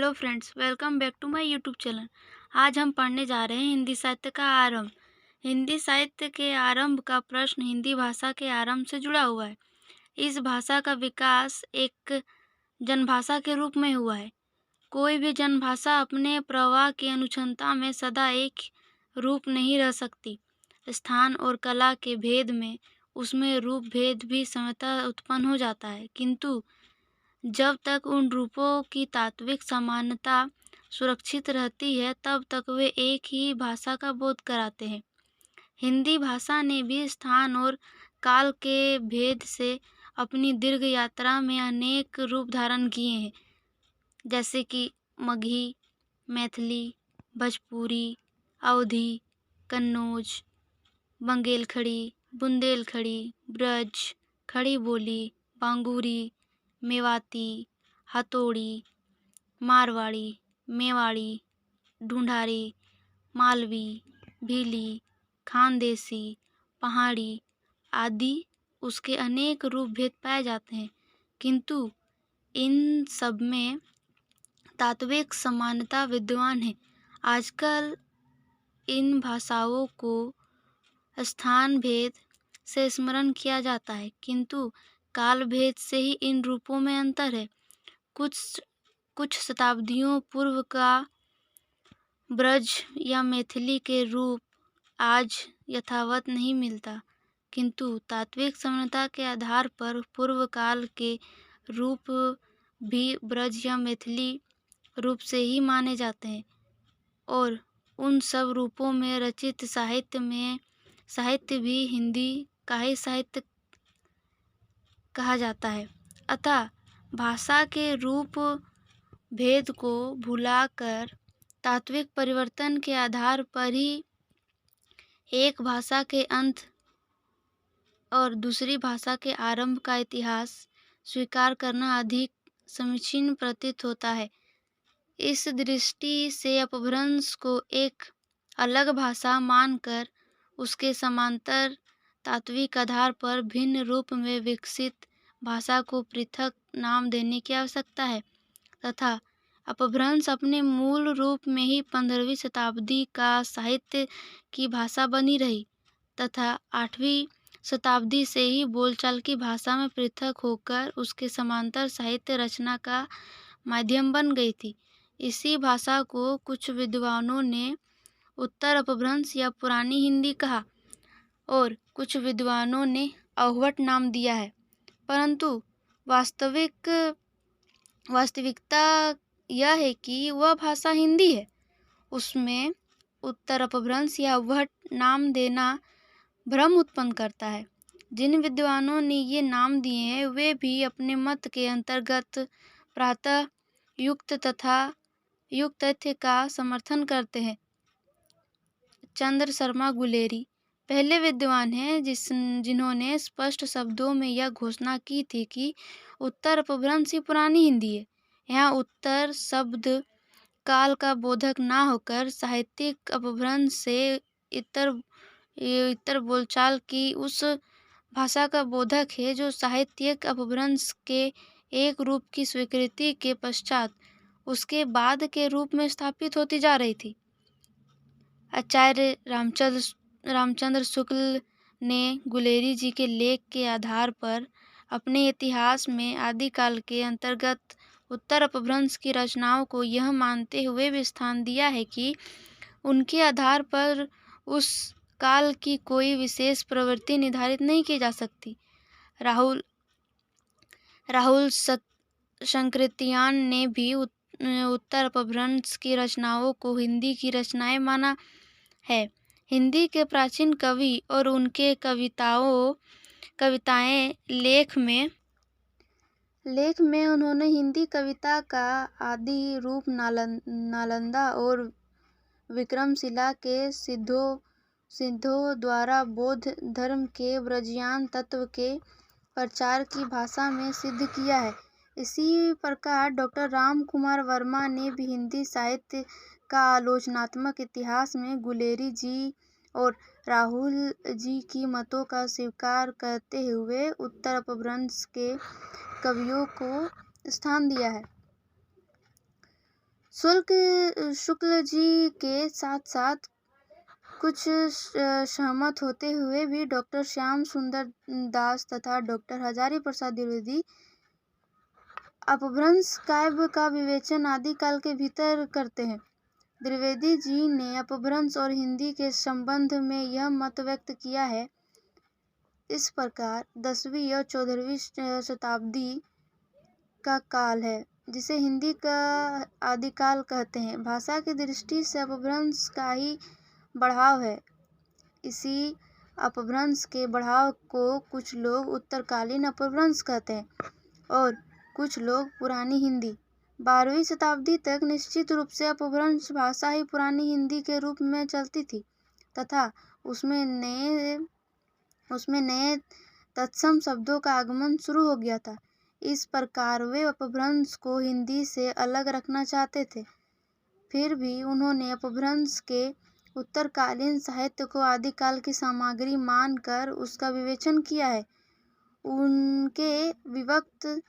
Hello friends, welcome back to my YouTube channel. आज हम पढ़ने जा रहे हैं हिंदी साहित्य का आरंभ। हिंदी साहित्य के आरंभ का प्रश्न हिंदी भाषा के आरंभ से जुड़ा हुआ है। इस भाषा का विकास एक जनभाषा के रूप में हुआ है। कोई भी जनभाषा अपने प्रवाह की अनुक्षणता में सदा एक रूप नहीं रह सकती। स्थान और कला के भेद में उसमें रूप भेद भी स्वतः उत्पन्न हो जाता है, किंतु जब तक उन रूपों की तात्विक समानता सुरक्षित रहती है तब तक वे एक ही भाषा का बोध कराते हैं। हिंदी भाषा ने भी स्थान और काल के भेद से अपनी दीर्घ यात्रा में अनेक रूप धारण किए हैं, जैसे कि मगही, मैथिली, भोजपुरी, अवधी, कन्नौज, बंगेलखड़ी, बुंदेलखड़ी, ब्रज, खड़ी बोली, बांगुरी, मेवाती, हथौड़ी, मारवाड़ी, मेवाड़ी, ढूंढारी, मालवी, भीली, खानदेशी, पहाड़ी आदि उसके अनेक रूप भेद पाए जाते हैं, किंतु इन सब में तात्विक समानता विद्यमान है। आजकल इन भाषाओं को स्थान भेद से स्मरण किया जाता है, किंतु काल भेद से ही इन रूपों में अंतर है। कुछ शताब्दियों पूर्व का ब्रज या मैथिली के रूप आज यथावत नहीं मिलता, किंतु तात्विक समानता के आधार पर पूर्व काल के रूप भी ब्रज या मैथिली रूप से ही माने जाते हैं और उन सब रूपों में रचित साहित्य भी हिंदी का ही साहित्य कहा जाता है। अतः भाषा के रूप भेद को भुलाकर तात्विक परिवर्तन के आधार पर ही एक भाषा के अंत और दूसरी भाषा के आरंभ का इतिहास स्वीकार करना अधिक समीचीन प्रतीत होता है। इस दृष्टि से अपभ्रंश को एक अलग भाषा मानकर उसके समांतर तात्विक आधार पर भिन्न रूप में विकसित भाषा को पृथक नाम देने की आवश्यकता है, तथा अपभ्रंश अपने मूल रूप में ही 15वीं शताब्दी का साहित्य की भाषा बनी रही तथा 8वीं शताब्दी से ही बोलचाल की भाषा में पृथक होकर उसके समांतर साहित्य रचना का माध्यम बन गई थी। इसी भाषा को कुछ विद्वानों ने उत्तर अपभ्रंश या पुरानी हिंदी कहा और कुछ विद्वानों ने अवहट नाम दिया है, परंतु वास्तविकता यह है कि वह भाषा हिंदी है। उसमें उत्तर अपभ्रंश या अवहट नाम देना भ्रम उत्पन्न करता है। जिन विद्वानों ने ये नाम दिए हैं वे भी अपने मत के अंतर्गत प्रातः युक्त तथा युक्त तथ्य का समर्थन करते हैं। चंद्र शर्मा गुलेरी पहले विद्वान हैं जिन्होंने स्पष्ट शब्दों में यह घोषणा की थी कि उत्तर अपभ्रंश ही पुरानी हिंदी है। यहाँ उत्तर शब्द काल का बोधक ना होकर साहित्यिक अपभ्रंश से इतर बोलचाल की उस भाषा का बोधक है जो साहित्यिक अपभ्रंश के एक रूप की स्वीकृति के पश्चात उसके बाद के रूप में स्थापित होती जा रही थी। आचार्य रामचंद्र शुक्ल ने गुलेरी जी के लेख के आधार पर अपने इतिहास में आदिकाल के अंतर्गत उत्तर अपभ्रंश की रचनाओं को यह मानते हुए भी स्थान दिया है कि उनके आधार पर उस काल की कोई विशेष प्रवृत्ति निर्धारित नहीं की जा सकती। राहुल शंकरितियान ने भी उत्तर अपभ्रंश की रचनाओं को हिंदी की रचनाएं माना है। हिंदी के प्राचीन कवि और उनके कविताएं लेख में उन्होंने हिंदी कविता का आदि रूप नालंदा और विक्रमशिला के सिद्धों द्वारा बौद्ध धर्म के ब्रजियान तत्व के प्रचार की भाषा में सिद्ध किया है। इसी प्रकार डॉक्टर राम कुमार वर्मा ने भी हिंदी साहित्य का आलोचनात्मक इतिहास में गुलेरी जी और राहुल जी की मतों का स्वीकार करते हुए उत्तर अपभ्रंश के कवियों को स्थान दिया है। शुक्ल जी के साथ साथ कुछ सहमत होते हुए भी डॉक्टर श्याम सुंदर दास तथा डॉक्टर हजारी प्रसाद द्विवेदी अपभ्रंश काव्य का विवेचन आदिकाल के भीतर करते हैं। द्विवेदी जी ने अपभ्रंश और हिंदी के संबंध में यह मत व्यक्त किया है। इस प्रकार 10वीं और 14वीं शताब्दी का काल है, जिसे हिंदी का आदिकाल कहते हैं। भाषा की दृष्टि से अपभ्रंश का ही बढ़ाव है। इसी अपभ्रंश के बढ़ाव को कुछ लोग उत्तरकालीन अपभ्रंश कहते हैं और कुछ लोग पुरानी हिंदी। 12वीं शताब्दी तक निश्चित रूप से अपभ्रंश भाषा ही पुरानी हिंदी के रूप में चलती थी तथा उसमें नए तत्सम शब्दों का आगमन शुरू हो गया था। इस प्रकार वे अपभ्रंश को हिंदी से अलग रखना चाहते थे। फिर भी उन्होंने अपभ्रंश के उत्तरकालीन साहित्य को आदिकाल की सामग्री मानकर उसका विवेचन किया है। उनके विवक्त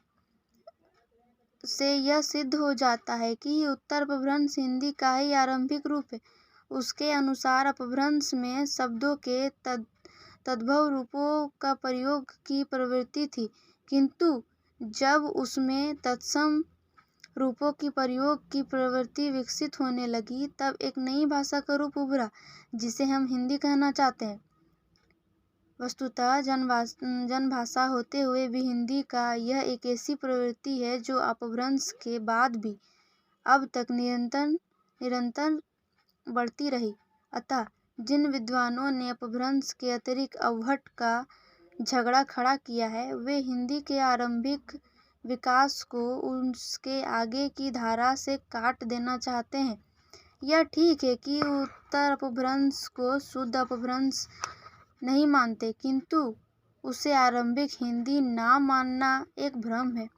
से यह सिद्ध हो जाता है कि उत्तर अपभ्रंश हिंदी का ही आरंभिक रूप है। उसके अनुसार अपभ्रंश में शब्दों के तद्भव रूपों का प्रयोग की प्रवृत्ति थी, किंतु जब उसमें तत्सम रूपों की प्रयोग की प्रवृत्ति विकसित होने लगी, तब एक नई भाषा का रूप उभरा, जिसे हम हिंदी कहना चाहते हैं। वस्तुतः जनभाषा होते हुए भी हिंदी का यह एक ऐसी प्रवृत्ति है जो अपभ्रंश के बाद भी अब तक निरंतर बढ़ती रही। अतः जिन विद्वानों ने अपभ्रंश के अतिरिक्त अवहट्ट का झगड़ा खड़ा किया है, वे हिंदी के आरंभिक विकास को उसके आगे की धारा से काट देना चाहते हैं। यह ठीक है कि उत्तर अपभ्रंश को शुद्ध अपभ्रंश नहीं मानते, किंतु उसे आरंभिक हिंदी ना मानना एक भ्रम है।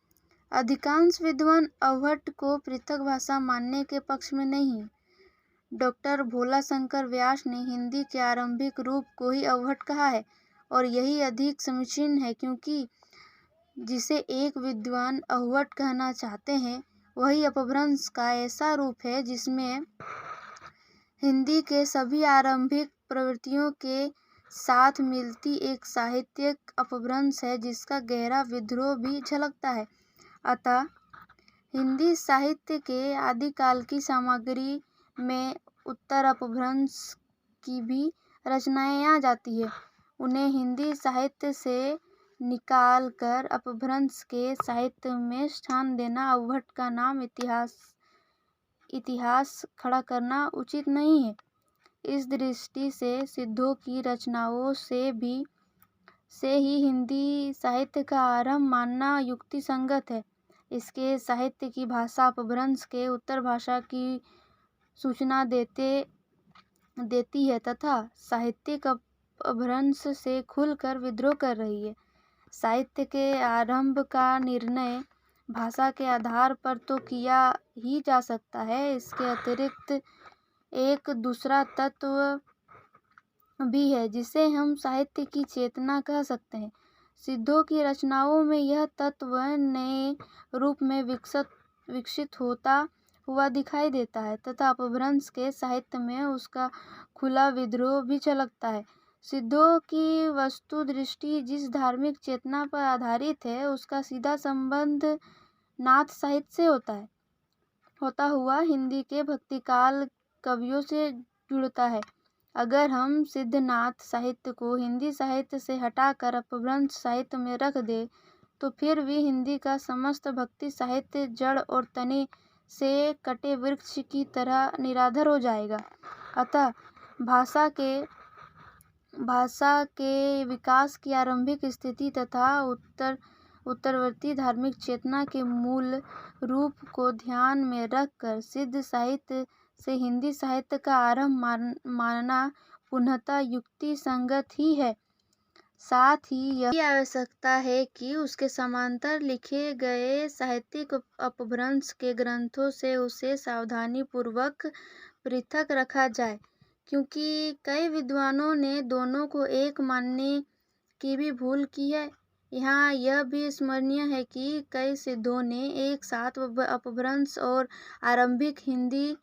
अधिकांश विद्वान अवहट्ट को पृथक भाषा मानने के पक्ष में नहीं है। डॉक्टर भोलाशंकर व्यास ने हिंदी के आरंभिक रूप को ही अवहट्ट कहा है और यही अधिक समीचीन है, क्योंकि जिसे एक विद्वान अवहट्ट कहना चाहते हैं, वही अपभ्रंश का ऐसा रूप है जिसमें हिंदी के सभी आरंभिक प्रवृत्तियों के साथ मिलती एक साहित्यिक अपभ्रंश है, जिसका गहरा विद्रोह भी झलकता है। अतः हिंदी साहित्य के आदिकाल की सामग्री में उत्तर अपभ्रंश की भी रचनाएं आ जाती है। उन्हें हिंदी साहित्य से निकाल कर अपभ्रंश के साहित्य में स्थान देना अवहट्ट का नाम इतिहास खड़ा करना उचित नहीं है। इस दृष्टि से सिद्धों की रचनाओं से ही हिंदी साहित्य का आरंभ मानना युक्ति संगत है। इसके साहित्य की भाषा अपभ्रंश के उत्तर भाषा की सूचना देती है तथा साहित्यिक अपभ्रंश से खुलकर विद्रोह कर रही है। साहित्य के आरंभ का निर्णय भाषा के आधार पर तो किया ही जा सकता है, इसके अतिरिक्त एक दूसरा तत्व भी है जिसे हम साहित्य की चेतना कह सकते हैं। सिद्धों की रचनाओं में यह तत्व नए रूप में विकसित होता हुआ दिखाई देता है तथा अपभ्रंश के साहित्य में उसका खुला विद्रोह भी झलकता है। सिद्धों की वस्तु दृष्टि जिस धार्मिक चेतना पर आधारित है, उसका सीधा संबंध नाथ साहित्य से होता हुआ हिंदी के भक्तिकाल कवियों से जुड़ता है। अगर हम सिद्धनाथ साहित्य को हिंदी साहित्य से हटाकर अपभ्रंश साहित्य में रख दे, तो फिर भी हिंदी का समस्त भक्ति साहित्य जड़ और तने से कटे वृक्ष की तरह निराधार हो जाएगा। अतः भाषा के विकास की आरंभिक स्थिति तथा उत्तरवर्ती धार्मिक चेतना के मूल रूप को ध्यान में रखकर सिद्ध साहित्य से हिंदी साहित्य का आरंभ मानना पुनः युक्ति संगत ही है। साथ ही यह आवश्यकता है कि उसके समांतर लिखे गए साहित्यिक अपभ्रंश के ग्रंथों से उसे सावधानीपूर्वक पृथक रखा जाए, क्योंकि कई विद्वानों ने दोनों को एक मानने की भी भूल की है। यहाँ यह भी स्मरणीय है कि कई सिद्धों ने एक साथ अपभ्रंश और आरंभिक हिंदी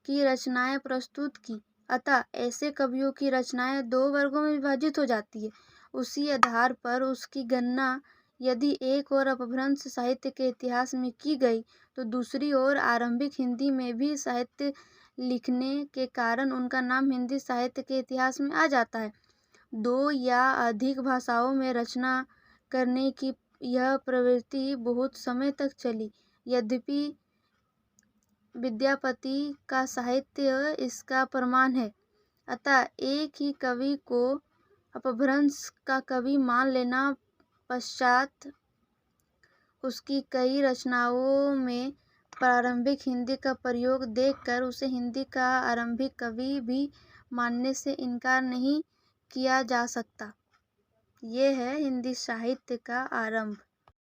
की रचनाएं प्रस्तुत की, अतः ऐसे कवियों की रचनाएं दो वर्गों में विभाजित हो जाती है। उसी आधार पर उसकी गणना यदि एक ओर अपभ्रंश साहित्य के इतिहास में की गई तो दूसरी ओर आरंभिक हिंदी में भी साहित्य लिखने के कारण उनका नाम हिंदी साहित्य के इतिहास में आ जाता है। दो या अधिक भाषाओं में रचना करने की यह प्रवृत्ति बहुत समय तक चली, यद्यपि विद्यापति का साहित्य इसका प्रमाण है। अतः एक ही कवि को अपभ्रंश का कवि मान लेना पश्चात उसकी कई रचनाओं में प्रारंभिक हिंदी का प्रयोग देखकर उसे हिंदी का आरंभिक कवि भी मानने से इनकार नहीं किया जा सकता। ये है हिंदी साहित्य का आरंभ।